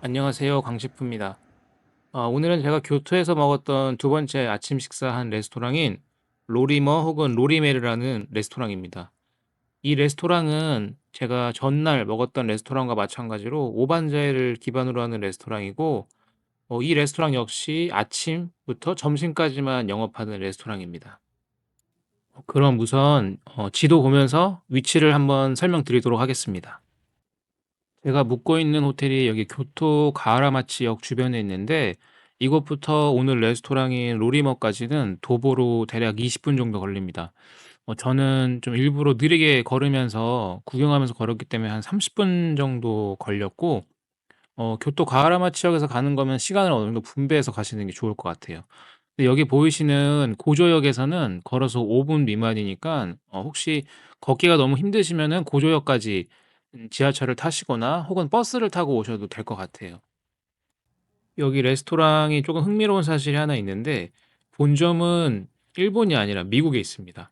안녕하세요. 강셰프입니다. 오늘은 제가 교토에서 먹었던 두 번째 아침 식사한 레스토랑인 로리머 혹은 로리메르라는 레스토랑입니다. 이 레스토랑은 제가 전날 먹었던 레스토랑과 마찬가지로 오반자이를 기반으로 하는 레스토랑이고, 이 레스토랑 역시 아침부터 점심까지만 영업하는 레스토랑입니다. 그럼 우선 지도 보면서 위치를 한번 설명드리도록 하겠습니다. 제가 묵고 있는 호텔이 여기 교토 가하라마치역 주변에 있는데, 이곳부터 오늘 레스토랑인 로리머까지는 도보로 대략 20분 정도 걸립니다. 저는 좀 일부러 느리게 걸으면서 구경하면서 걸었기 때문에 한 30분 정도 걸렸고, 교토 가하라마치역에서 가는 거면 시간을 어느 정도 분배해서 가시는 게 좋을 것 같아요. 근데 여기 보이시는 고조역에서는 걸어서 5분 미만이니까, 혹시 걷기가 너무 힘드시면은 고조역까지 지하철을 타시거나 혹은 버스를 타고 오셔도 될 것 같아요. 여기 레스토랑이 조금 흥미로운 사실이 하나 있는데, 본점은 일본이 아니라 미국에 있습니다.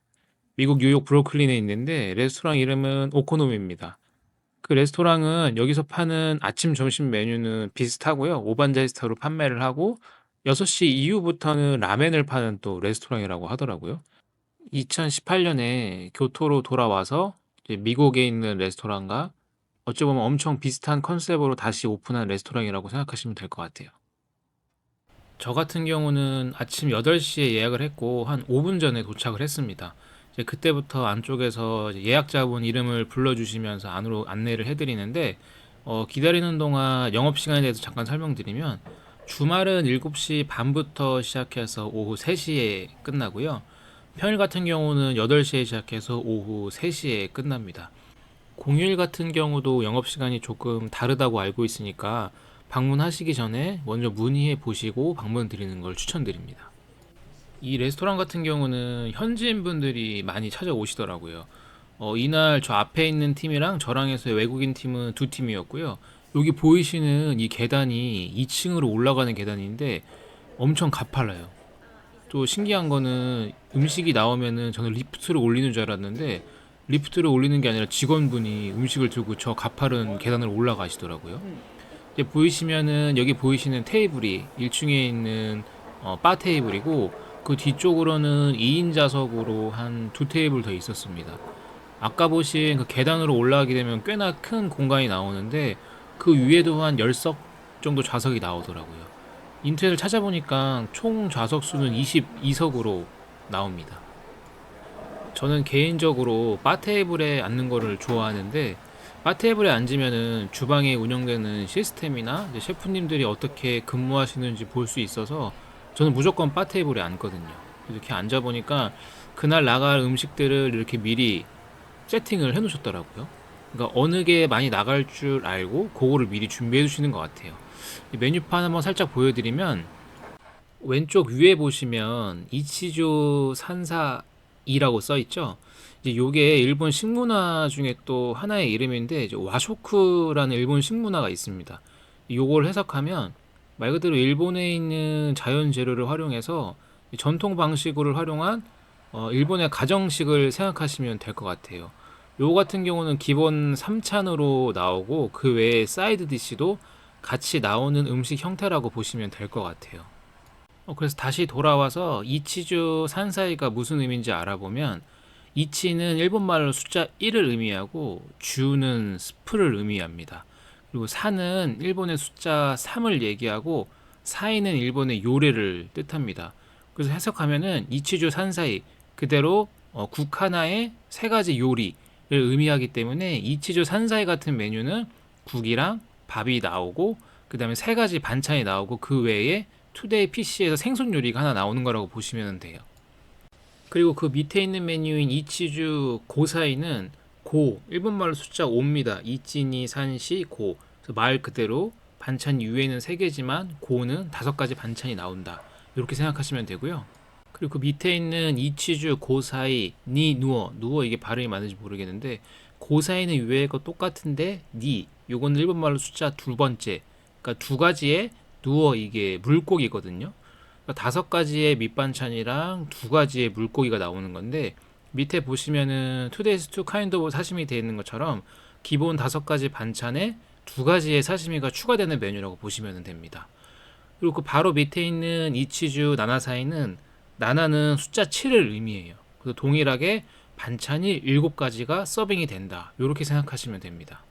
미국 뉴욕 브루클린에 있는데 레스토랑 이름은 오코노미입니다. 그 레스토랑은 여기서 파는 아침, 점심 메뉴는 비슷하고요. 오반자이스타로 판매를 하고 6시 이후부터는 라멘을 파는 또 레스토랑이라고 하더라고요. 2018년에 교토로 돌아와서 이제 미국에 있는 레스토랑과 어찌 보면 엄청 비슷한 컨셉으로 다시 오픈한 레스토랑이라고 생각하시면 될 것 같아요. 저 같은 경우는 아침 8시에 예약을 했고 한 5분 전에 도착을 했습니다. 이제 그때부터 안쪽에서 이제 예약자분 이름을 불러주시면서 안으로 안내를 해드리는데, 기다리는 동안 영업시간에 대해서 잠깐 설명드리면, 주말은 7시 반부터 시작해서 오후 3시에 끝나고요. 평일 같은 경우는 8시에 시작해서 오후 3시에 끝납니다. 공휴일 같은 경우도 영업시간이 조금 다르다고 알고 있으니까 방문하시기 전에 먼저 문의해 보시고 방문 드리는 걸 추천드립니다. 이 레스토랑 같은 경우는 현지인 분들이 많이 찾아오시더라고요. 이날 저 앞에 있는 팀이랑 저랑 해서 외국인 팀은 두 팀이었고요. 여기 보이시는 이 계단이 2층으로 올라가는 계단인데 엄청 가팔라요. 또 신기한 거는 음식이 나오면은 저는 리프트를 올리는 줄 알았는데, 리프트를 올리는 게 아니라 직원분이 음식을 들고 저 가파른 계단을 올라가시더라고요. 이제 보이시면은 여기 보이시는 테이블이 1층에 있는 바 테이블이고, 그 뒤쪽으로는 2인 좌석으로 한 두 테이블 더 있었습니다. 아까 보신 그 계단으로 올라가게 되면 꽤나 큰 공간이 나오는데, 그 위에도 한 10석 정도 좌석이 나오더라고요. 인터넷을 찾아보니까 총 좌석 수는 22석으로 나옵니다. 저는 개인적으로 바 테이블에 앉는 거를 좋아하는데, 바 테이블에 앉으면은 주방에 운영되는 시스템이나 이제 셰프님들이 어떻게 근무하시는지 볼 수 있어서 저는 무조건 바 테이블에 앉거든요. 이렇게 앉아 보니까 그날 나갈 음식들을 이렇게 미리 세팅을 해 놓으셨더라고요. 그러니까 어느 게 많이 나갈 줄 알고 그거를 미리 준비해 주시는 것 같아요. 이 메뉴판 한번 살짝 보여드리면, 왼쪽 위에 보시면 이치조 산사이라고 써 있죠. 이제 요게 일본 식문화 중에 또 하나의 이름인데, 이제 와쇼크라는 일본 식문화가 있습니다. 요걸 해석하면 말 그대로 일본에 있는 자연 재료를 활용해서 전통 방식으로 활용한 일본의 가정식을 생각하시면 될 것 같아요. 요 같은 경우는 기본 3찬으로 나오고 그 외에 사이드 디시도 같이 나오는 음식 형태라고 보시면 될 것 같아요. 그래서 다시 돌아와서 이치주 산사이가 무슨 의미인지 알아보면, 이치는 일본말로 숫자 1을 의미하고 주는 스프를 의미합니다. 그리고 산은 일본의 숫자 3을 얘기하고 사이는 일본의 요리를 뜻합니다. 그래서 해석하면은 이치주 산사이 그대로 국 하나에 세 가지 요리를 의미하기 때문에, 이치주 산사이 같은 메뉴는 국이랑 밥이 나오고 그 다음에 세 가지 반찬이 나오고 그 외에 투데이 PC에서 생선 요리가 하나 나오는 거라고 보시면 돼요. 그리고 그 밑에 있는 메뉴인 이치주 고사이는 고, 일본말로 숫자 5입니다. 이치니 산시 고. 그래서 말 그대로 반찬 위에는 3개지만 고는 5가지 반찬이 나온다. 이렇게 생각하시면 되고요. 그리고 그 밑에 있는 이치주 고사이 니 누어, 누어 이게 발음이 맞는지 모르겠는데, 고사이는 위에 거 똑같은데 니 요거는 일본말로 숫자 두 번째, 그러니까 두 가지의 누어 이게 물고기거든요. 그러니까 5가지의 밑반찬이랑 2가지의 물고기가 나오는 건데, 밑에 보시면은 투데이스 투 카인드 오브 사시미 되어 있는 것처럼 기본 5가지 반찬에 두 가지의 사시미가 추가되는 메뉴라고 보시면 됩니다. 그리고 그 바로 밑에 있는 이치주 나나사이는 나나는 숫자 7을 의미해요. 그래서 동일하게 반찬이 7가지가 서빙이 된다. 이렇게 생각하시면 됩니다.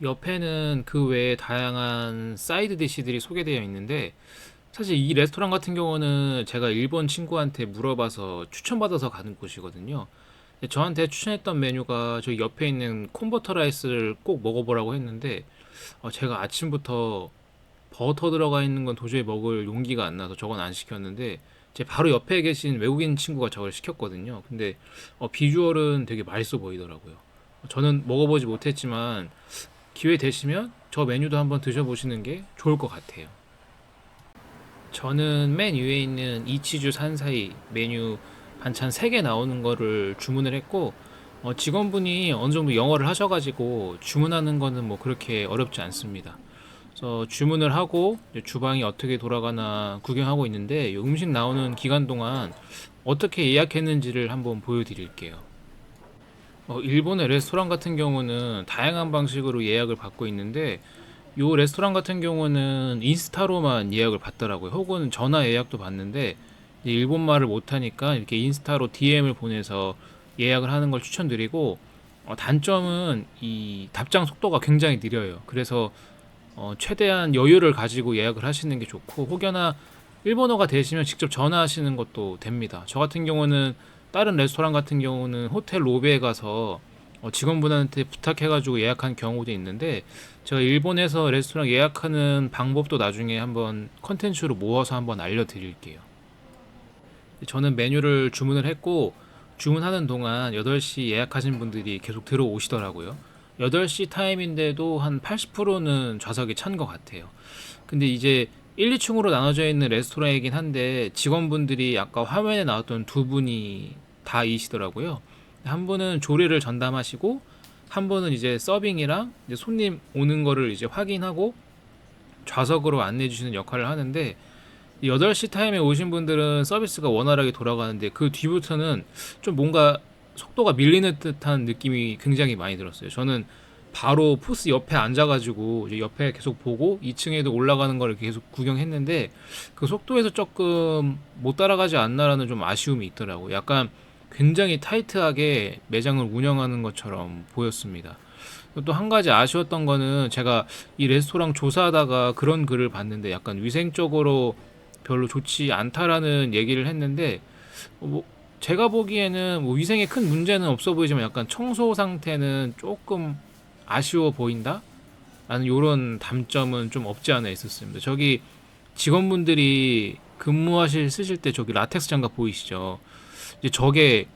옆에는 그 외에 다양한 사이드 디시들이 소개되어 있는데 사실 이 레스토랑 같은 경우는 제가 일본 친구한테 물어봐서 추천받아서 가는 곳이거든요. 저한테 추천했던 메뉴가 저 옆에 있는 콤버터 라이스를 꼭 먹어보라고 했는데 제가 아침부터 버터 들어가 있는 건 도저히 먹을 용기가 안 나서 저건 안 시켰는데 제 바로 옆에 계신 외국인 친구가 저걸 시켰거든요. 근데 비주얼은 되게 맛있어 보이더라고요. 저는 먹어보지 못했지만 기회 되시면 저 메뉴도 한번 드셔보시는 게 좋을 것 같아요. 저는 맨 위에 있는 이치주 산사이 메뉴 반찬 3개 나오는 거를 주문을 했고 직원분이 어느 정도 영어를 하셔가지고 주문하는 거는 뭐 그렇게 어렵지 않습니다. 그래서 주문을 하고 이제 주방이 어떻게 돌아가나 구경하고 있는데 이 음식 나오는 기간 동안 어떻게 예약했는지를 한번 보여드릴게요. 일본의 레스토랑 같은 경우는 다양한 방식으로 예약을 받고 있는데 요 레스토랑 같은 경우는 인스타로만 예약을 받더라고요. 혹은 전화 예약도 받는데 이제 일본말을 못하니까 이렇게 인스타로 DM을 보내서 예약을 하는 걸 추천드리고 단점은 이 답장 속도가 굉장히 느려요. 그래서 최대한 여유를 가지고 예약을 하시는 게 좋고 혹여나 일본어가 되시면 직접 전화하시는 것도 됩니다. 저 같은 경우는 다른 레스토랑 같은 경우는 호텔 로비에 가서 직원분한테 부탁해가지고 예약한 경우도 있는데 제가 일본에서 레스토랑 예약하는 방법도 나중에 한번 컨텐츠로 모아서 한번 알려드릴게요. 저는 메뉴를 주문을 했고 주문하는 동안 8시 예약하신 분들이 계속 들어오시더라고요. 8시 타임인데도 한 80%는 좌석이 찬 것 같아요. 근데 이제 1, 2층으로 나눠져 있는 레스토랑이긴 한데 직원분들이 아까 화면에 나왔던 두 분이 다 이시더라고요. 한 분은 조리를 전담하시고 한 분은 이제 서빙이랑 이제 손님 오는 거를 이제 확인하고 좌석으로 안내해 주시는 역할을 하는데 8시 타임에 오신 분들은 서비스가 원활하게 돌아가는데 그 뒤부터는 좀 뭔가 속도가 밀리는 듯한 느낌이 굉장히 많이 들었어요. 저는 바로 포스 옆에 앉아가지고 이제 옆에 계속 보고 2층에도 올라가는 걸 계속 구경했는데 그 속도에서 조금 못 따라가지 않나라는 좀 아쉬움이 있더라고요. 약간 굉장히 타이트하게 매장을 운영하는 것처럼 보였습니다. 또 한 가지 아쉬웠던 거는 제가 이 레스토랑 조사하다가 그런 글을 봤는데 약간 위생적으로 별로 좋지 않다라는 얘기를 했는데 뭐 제가 보기에는 뭐 위생에 큰 문제는 없어 보이지만 약간 청소 상태는 조금 아쉬워 보인다? 라는 요런 담점은 좀 없지 않아 있었습니다. 저기 직원분들이 쓰실 때 저기 라텍스 장갑 보이시죠? 이제 저게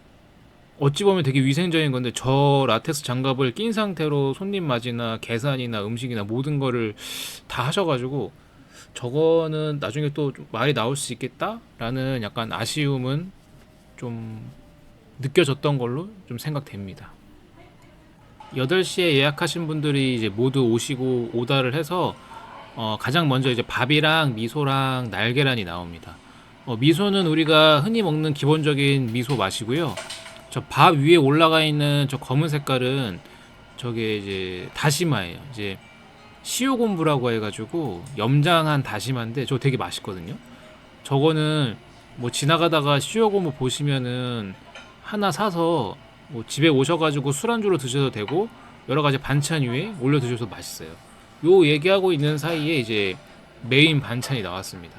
어찌 보면 되게 위생적인 건데 저 라텍스 장갑을 낀 상태로 손님 맞이나 계산이나 음식이나 모든 거를 다 하셔가지고 저거는 나중에 또 말이 나올 수 있겠다라는 약간 아쉬움은 좀 느껴졌던 걸로 좀 생각됩니다. 8시에 예약하신 분들이 이제 모두 오시고 오다를 해서 가장 먼저 이제 밥이랑 미소랑 날계란이 나옵니다. 미소는 우리가 흔히 먹는 기본적인 미소 맛이고요. 저 밥 위에 올라가 있는 저 검은 색깔은 저게 이제 다시마예요. 이제 시오곤부라고 해가지고 염장한 다시마인데 저 되게 맛있거든요. 저거는 뭐 지나가다가 시오곤부 보시면은 하나 사서 뭐 집에 오셔가지고 술안주로 드셔도 되고 여러 가지 반찬 위에 올려 드셔도 맛있어요. 요 얘기하고 있는 사이에 이제 메인 반찬이 나왔습니다.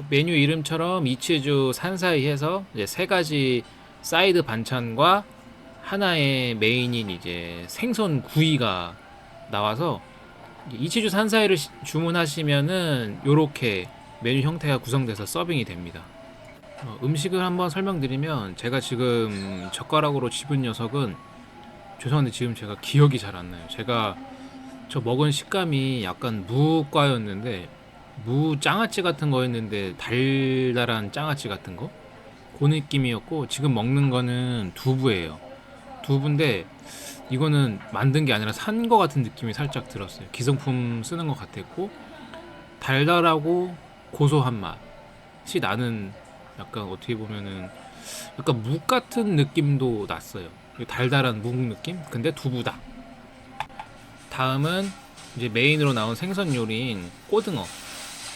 메뉴 이름처럼 이치주 산사이 해서 이제 3가지 사이드 반찬과 하나의 메인인 이제 생선 구이가 나와서 이치주 산사이를 주문하시면은 요렇게 메뉴 형태가 구성돼서 서빙이 됩니다. 음식을 한번 설명드리면 제가 지금 젓가락으로 집은 녀석은 죄송한데 지금 제가 기억이 잘 안 나요. 제가 저 먹은 식감이 약간 무과였는데 무 장아찌 같은 거였는데 달달한 장아찌 같은 거? 그 느낌이었고 지금 먹는 거는 두부예요. 두부인데 이거는 만든 게 아니라 산 거 같은 느낌이 살짝 들었어요. 기성품 쓰는 것 같았고 달달하고 고소한 맛이 나는 약간 어떻게 보면은 약간 묵 같은 느낌도 났어요. 달달한 묵 느낌? 근데 두부다. 다음은 이제 메인으로 나온 생선 요리인 꼬등어,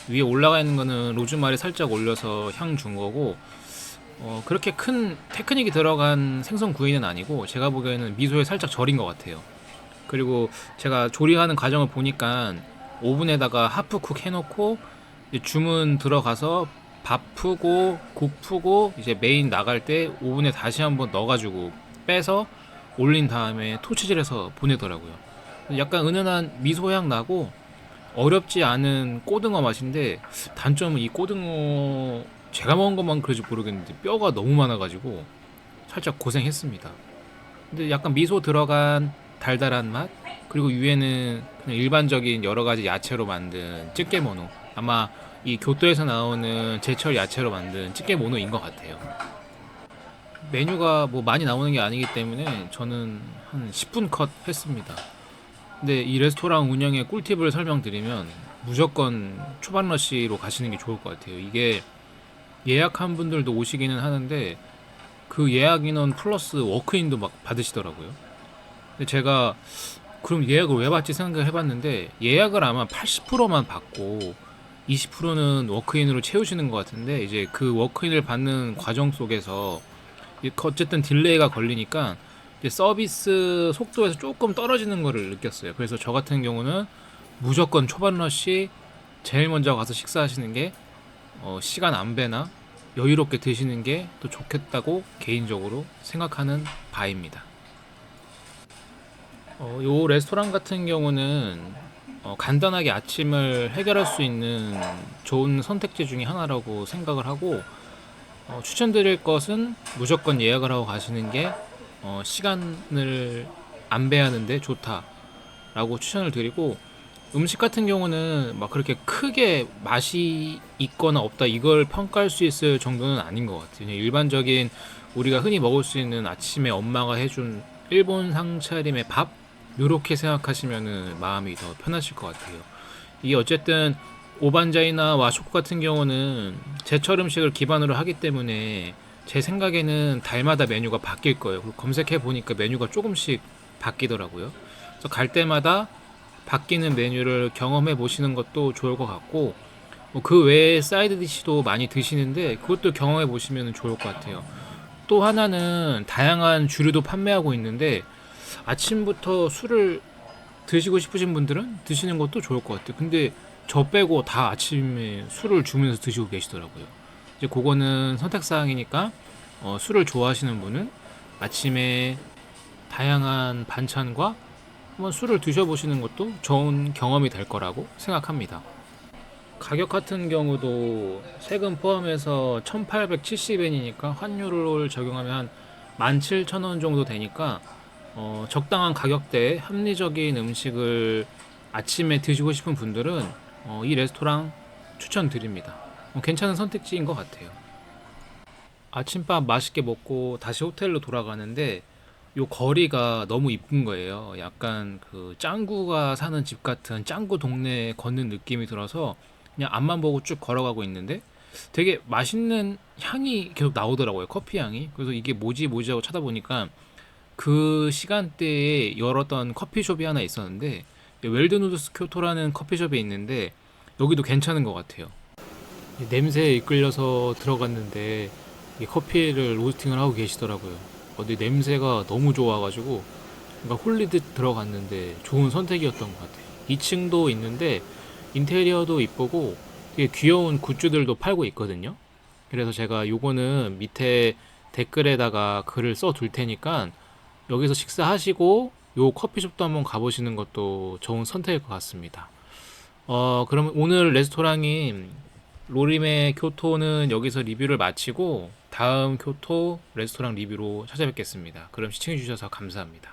위에 올라가 있는 거는 로즈마리 살짝 올려서 향 준 거고, 그렇게 큰 테크닉이 들어간 생선 구이는 아니고 제가 보기에는 미소에 살짝 절인 것 같아요. 그리고 제가 조리하는 과정을 보니까 오븐에다가 하프쿡 해놓고 이제 주문 들어가서 밥 푸고 국 푸고 이제 메인 나갈 때 오븐에 다시 한번 넣어가지고 빼서 올린 다음에 토치질해서 보내더라고요. 약간 은은한 미소향 나고 어렵지 않은 꼬등어 맛인데, 단점은 이 꼬등어 제가 먹은 것만 그런지 모르겠는데 뼈가 너무 많아가지고 살짝 고생했습니다. 근데 약간 미소 들어간 달달한 맛, 그리고 위에는 그냥 일반적인 여러 가지 야채로 만든 찌개모노, 아마 이 교토에서 나오는 제철 야채로 만든 찌개모노인 것 같아요. 메뉴가 뭐 많이 나오는 게 아니기 때문에 저는 한 10분 컷 했습니다. 근데 이 레스토랑 운영의 꿀팁을 설명드리면 무조건 초반 러시로 가시는 게 좋을 것 같아요. 이게 예약한 분들도 오시기는 하는데 그 예약 인원 플러스 워크인도 막 받으시더라고요. 근데 제가 그럼 예약을 왜 받지 생각을 해봤는데, 예약을 아마 80%만 받고 20%는 워크인으로 채우시는 것 같은데, 이제 그 워크인을 받는 과정 속에서 어쨌든 딜레이가 걸리니까 이제 서비스 속도에서 조금 떨어지는 거를 느꼈어요. 그래서 저 같은 경우는 무조건 초반 러시 제일 먼저 가서 식사하시는 게 시간 안배나 여유롭게 드시는 게 또 좋겠다고 개인적으로 생각하는 바입니다. 요 레스토랑 같은 경우는 간단하게 아침을 해결할 수 있는 좋은 선택지 중에 하나라고 생각을 하고, 추천드릴 것은 무조건 예약을 하고 가시는 게 시간을 안배하는데 좋다라고 추천을 드리고, 음식 같은 경우는 막 그렇게 크게 맛이 있거나 없다 이걸 평가할 수 있을 정도는 아닌 것 같아요. 그냥 일반적인 우리가 흔히 먹을 수 있는 아침에 엄마가 해준 일본 상차림의 밥, 요렇게 생각하시면은 마음이 더 편하실 것 같아요. 이게 어쨌든 오반자이나 와쇼코 같은 경우는 제철 음식을 기반으로 하기 때문에 제 생각에는 달마다 메뉴가 바뀔 거예요. 그리고 검색해 보니까 메뉴가 조금씩 바뀌더라고요. 그래서 갈 때마다 바뀌는 메뉴를 경험해 보시는 것도 좋을 것 같고, 뭐그 외에 사이드 디시도 많이 드시는데 그것도 경험해 보시면 좋을 것 같아요. 또 하나는 다양한 주류도 판매하고 있는데, 아침부터 술을 드시고 싶으신 분들은 드시는 것도 좋을 것 같아요. 근데 저 빼고 다 아침에 술을 주문해서 드시고 계시더라고요. 이제 그거는 선택사항이니까, 술을 좋아하시는 분은 아침에 다양한 반찬과 한번 술을 드셔보시는 것도 좋은 경험이 될 거라고 생각합니다. 가격 같은 경우도 세금 포함해서 1870엔이니까 환율을 적용하면 한 17,000원 정도 되니까, 적당한 가격대에 합리적인 음식을 아침에 드시고 싶은 분들은 이 레스토랑 추천드립니다. 괜찮은 선택지인 것 같아요. 아침밥 맛있게 먹고 다시 호텔로 돌아가는데 요 거리가 너무 이쁜 거예요. 약간 그 짱구가 사는 집 같은 짱구 동네에 걷는 느낌이 들어서 그냥 앞만 보고 쭉 걸어가고 있는데 되게 맛있는 향이 계속 나오더라고요. 커피 향이. 그래서 이게 뭐지 뭐지 하고 찾아보니까 그 시간대에 열었던 커피숍이 하나 있었는데, 웰드누드스 교토라는 커피숍에 있는데 여기도 괜찮은 것 같아요. 냄새에 이끌려서 들어갔는데 이 커피를 로스팅을 하고 계시더라고요. 근데 냄새가 너무 좋아가지고 뭔가 홀리듯 들어갔는데 좋은 선택이었던 것 같아요. 2층도 있는데 인테리어도 이쁘고 되게 귀여운 굿즈들도 팔고 있거든요. 그래서 제가 요거는 밑에 댓글에다가 글을 써 둘 테니까 여기서 식사하시고 요 커피숍도 한번 가보시는 것도 좋은 선택일 것 같습니다. 그럼 오늘 레스토랑인 로림의 교토는 여기서 리뷰를 마치고 다음 교토 레스토랑 리뷰로 찾아뵙겠습니다. 그럼 시청해주셔서 감사합니다.